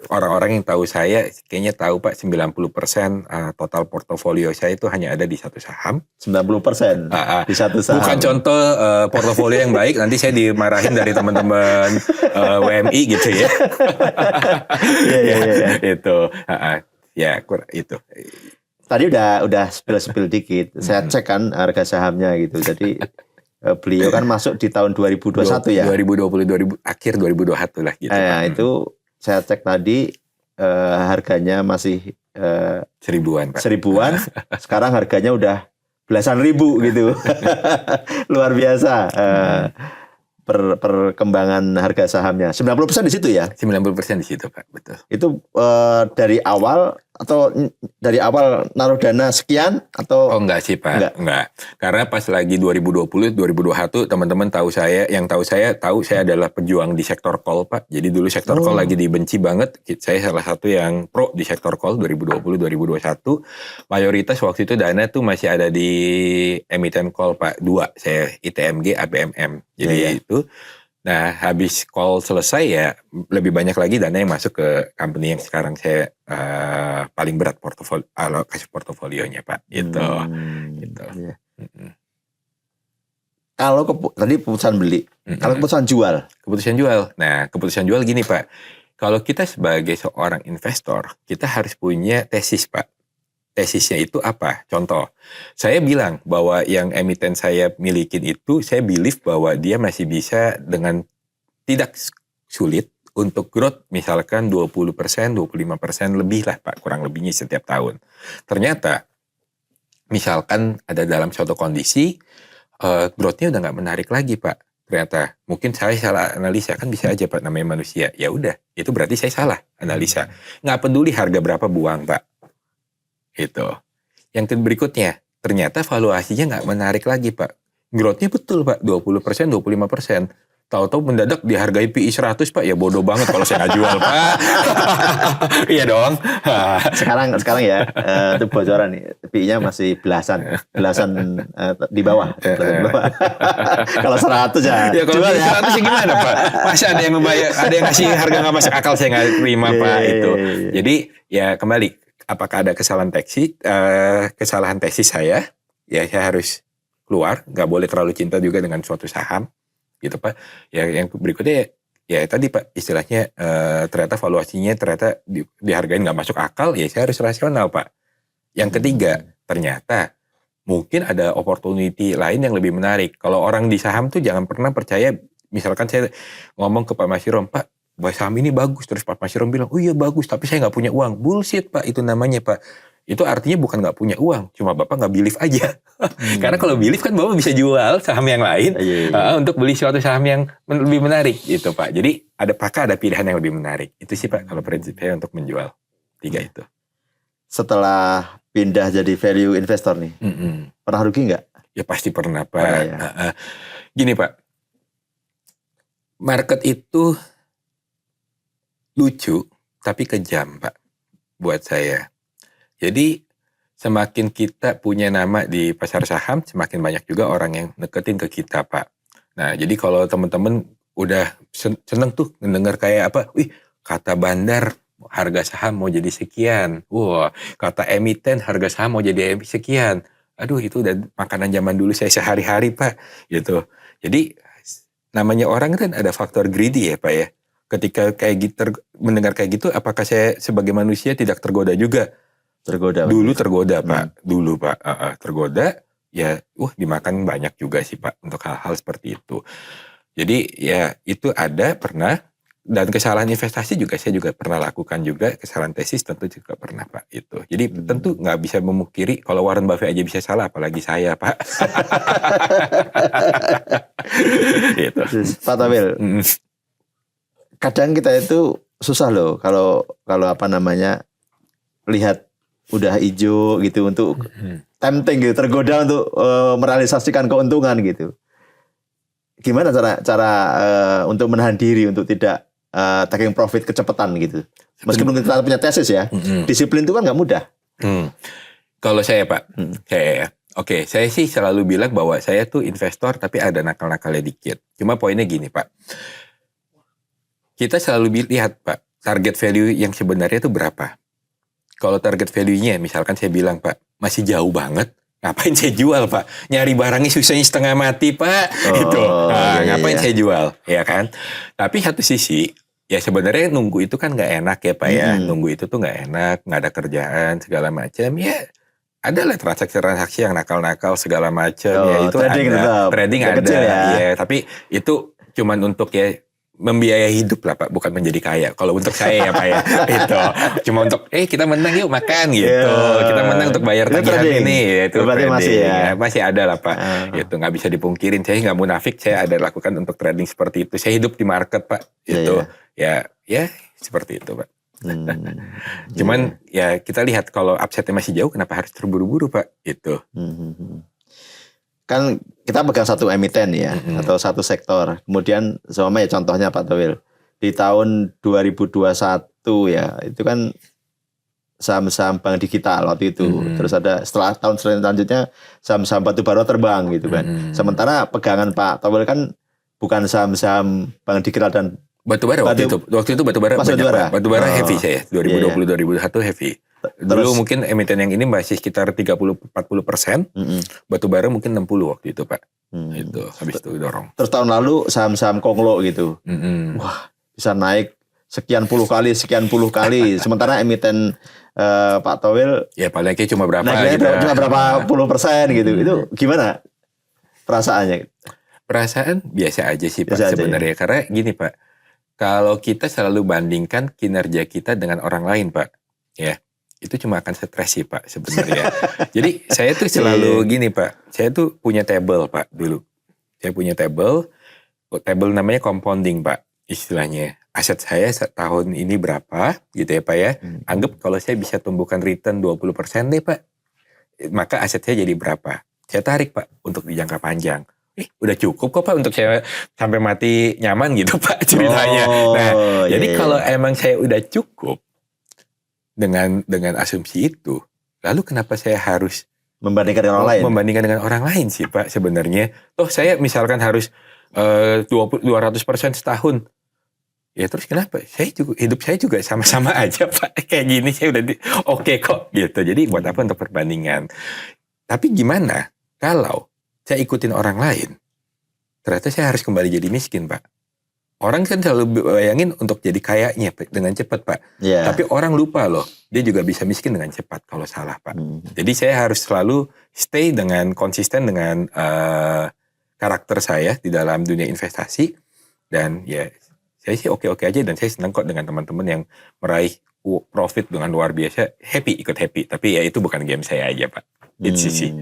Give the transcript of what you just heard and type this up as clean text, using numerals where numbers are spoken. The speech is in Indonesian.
orang-orang yang tahu saya kayaknya tahu Pak 90% total portofolio saya itu hanya ada di satu saham. 90% di satu saham. Bukan contoh portofolio yang baik, nanti saya dimarahin dari teman-teman WMI gitu ya. Iya. Itu. Ya, itu. Tadi udah spill dikit. Saya cek kan harga sahamnya gitu. Jadi beliau kan masuk di tahun 2021 ya. 2020, akhir 2021 lah gitu. Itu saya cek tadi harganya masih seribuan Pak. Seribuan. Sekarang harganya udah belasan ribu gitu. Luar biasa. Perkembangan harga sahamnya 90% di situ ya? 90% di situ Pak, betul. Itu dari awal atau dari awal naruh dana sekian atau? Oh enggak sih Pak, enggak. Karena pas lagi 2020, 2021 teman-teman tahu saya adalah pejuang di sektor call Pak. Jadi dulu sektor call lagi dibenci banget. Saya salah satu yang pro di sektor call 2020, 2021. Mayoritas waktu itu dana tuh masih ada di emiten call Pak. 2, saya ITMG, ABMM. Jadi itu. Nah, habis call selesai ya lebih banyak lagi dana yang masuk ke company yang sekarang saya paling berat alokasi portofolionya Pak. Gitu. Iya. Kalau tadi keputusan beli, kalau keputusan jual? Keputusan jual. Nah, keputusan jual gini Pak. Kalau kita sebagai seorang investor, kita harus punya tesis Pak. Tesisnya itu apa? Contoh, saya bilang bahwa yang emiten saya milikin itu, saya believe bahwa dia masih bisa dengan tidak sulit untuk growth misalkan 20%, 25% lebih lah Pak, kurang lebihnya setiap tahun. Ternyata, misalkan ada dalam suatu kondisi, growth-nya udah nggak menarik lagi Pak. Ternyata, mungkin saya salah analisa, kan bisa aja Pak, namanya manusia. Ya udah, itu berarti saya salah analisa. Nggak peduli harga berapa buang Pak. Itu. Yang berikutnya, ternyata valuasinya nggak menarik lagi Pak. Growth-nya betul Pak, 20%, 25%. Tahu-tahu mendadak dihargai PI 100 Pak, ya bodoh banget kalau saya nggak jual Pak. Iya dong. Sekarang ya, itu bocoran nih, PI-nya masih belasan di bawah. Kalau 100 ya, kalau jual ya. 100 gimana Pak? Masa ada yang membayar, ada yang ngasih harga nggak masuk akal, saya nggak terima Pak itu. Jadi ya kembali. Apakah ada kesalahan tesis saya? Ya saya harus keluar, nggak boleh terlalu cinta juga dengan suatu saham, gitu Pak. Ya yang berikutnya ya tadi Pak, istilahnya ternyata valuasinya ternyata dihargain nggak masuk akal, ya saya harus rasional Pak. Yang ketiga, ternyata mungkin ada opportunity lain yang lebih menarik. Kalau orang di saham tuh jangan pernah percaya, misalkan saya ngomong ke Pak Mashirom, Pak, saham ini bagus, terus Pak Mashirom bilang, oh iya bagus, tapi saya nggak punya uang. Bullshit Pak, itu namanya Pak. Itu artinya bukan nggak punya uang, cuma Bapak nggak believe aja. Karena kalau believe kan Bapak bisa jual saham yang lain untuk beli suatu saham yang lebih menarik, gitu Pak. Jadi apakah ada pilihan yang lebih menarik? Itu sih Pak, kalau prinsip saya untuk menjual 3 itu. Setelah pindah jadi value investor nih, pernah rugi nggak? Ya pasti pernah Pak. Gini Pak, market itu lucu, tapi kejam Pak, buat saya. Jadi, semakin kita punya nama di pasar saham, semakin banyak juga orang yang deketin ke kita Pak. Nah, jadi kalau teman-teman udah seneng tuh mendengar kayak apa, wih, kata bandar harga saham mau jadi sekian. Wah, kata emiten harga saham mau jadi sekian. Aduh, itu udah makanan zaman dulu saya sehari-hari Pak, gitu. Jadi, namanya orang kan ada faktor greedy ya Pak ya. Ketika kayak gitu mendengar kayak gitu, apakah saya sebagai manusia tidak tergoda juga? Dulu tergoda Pak, dulu Pak, tergoda. Ya, dimakan banyak juga sih Pak untuk hal-hal seperti itu. Jadi ya itu ada pernah, dan kesalahan investasi juga saya juga pernah lakukan juga, kesalahan tesis tentu juga pernah Pak itu. Jadi tentu nggak bisa memungkiri kalau Warren Buffett aja bisa salah, apalagi saya Pak. Gitu. Pak Tauhil. Kadang kita itu susah loh kalau apa namanya lihat udah hijau gitu untuk tempting gitu, tergoda untuk merealisasikan keuntungan gitu. Gimana cara untuk menahan diri untuk tidak taking profit kecepatan gitu? Meskipun kita punya tesis ya, disiplin itu kan nggak mudah. Kalau saya Pak, saya sih selalu bilang bahwa saya tuh investor tapi ada nakal-nakalnya dikit. Cuma poinnya gini Pak. Kita selalu lihat Pak, target value yang sebenarnya itu berapa. Kalau target value-nya misalkan saya bilang Pak, masih jauh banget, ngapain saya jual Pak? Nyari barangnya susahnya setengah mati Pak. Itu. Nah, iya, ngapain iya. saya jual, ya kan? Tapi satu sisi, ya sebenarnya nunggu itu kan nggak enak ya Pak ya. Nunggu itu tuh nggak enak, nggak ada kerjaan segala macam. Ya ada lah transaksi-transaksi yang nakal-nakal segala macam. Ya itu trading ada. tetap. Trading Nggak ada. kecil ya. Ya, tapi itu cuman untuk ya membiayai hidup lah Pak, bukan menjadi kaya. Kalau untuk saya ya Pak ya, itu cuma untuk kita menang yuk makan gitu. Kita menang untuk bayar Itu tagihan trading. ini, ya, itu Berarti trading. masih ya. Masih ada lah Pak. Itu nggak bisa dipungkirin. Saya nggak munafik, saya ada lakukan untuk trading seperti itu. Saya hidup di market Pak. Itu ya seperti itu Pak. Cuman ya kita lihat kalau upside-nya masih jauh, kenapa harus terburu-buru Pak? Itu. Kan kita pegang satu emiten ya, atau satu sektor. Kemudian sama ya contohnya Pak Towil, di tahun 2021 ya, itu kan saham-saham bank digital waktu itu. Terus ada setelah tahun selanjutnya saham-saham batubara terbang gitu kan. Sementara pegangan Pak Towil kan bukan saham-saham bank digital dan batubara waktu itu batubara banyak Pak. Batubara heavy saya 2020-2021 heavy. Dulu mungkin emiten yang ini masih sekitar 30-40%, batubara mungkin 60 waktu itu Pak. Itu habis itu dorong. Terus tahun lalu saham-saham konglo gitu, wah bisa naik sekian puluh kali. Sementara emiten Pak Towil ya paling cuma berapa naiknya gitu. Cuma berapa puluh persen gitu. Itu gimana perasaannya? Perasaan biasa aja sih Pak sebenarnya. Karena gini Pak, kalau kita selalu bandingkan kinerja kita dengan orang lain Pak, ya itu cuma akan stres sih Pak sebenarnya. Jadi saya tuh selalu gini Pak, saya tuh punya table Pak dulu. Saya punya table namanya compounding Pak istilahnya. Aset saya tahun ini berapa gitu ya Pak ya. Anggap kalau saya bisa tumbuhkan return 20% deh Pak, maka aset saya jadi berapa. Saya tarik Pak untuk di jangka panjang. Udah cukup kok Pak untuk saya sampai mati nyaman gitu Pak ceritanya. Jadi kalau emang saya udah cukup dengan asumsi itu, lalu kenapa saya harus membandingkan dengan orang lain? Membandingkan dengan orang lain sih Pak sebenarnya. Saya misalkan harus 200% setahun. Ya terus kenapa? Hidup saya juga sama-sama aja Pak. Kayak gini saya udah oke kok gitu. Jadi buat apa untuk perbandingan? Tapi gimana kalau saya ikutin orang lain, ternyata saya harus kembali jadi miskin Pak. Orang kan selalu bayangin untuk jadi kayanya dengan cepat Pak. Tapi orang lupa loh, dia juga bisa miskin dengan cepat kalau salah Pak. Jadi saya harus selalu stay konsisten dengan karakter saya di dalam dunia investasi. Dan ya saya sih oke-oke aja, dan saya senang kok dengan teman-teman yang meraih profit dengan luar biasa. Ikut happy. Tapi ya itu bukan game saya aja Pak. Itu sih.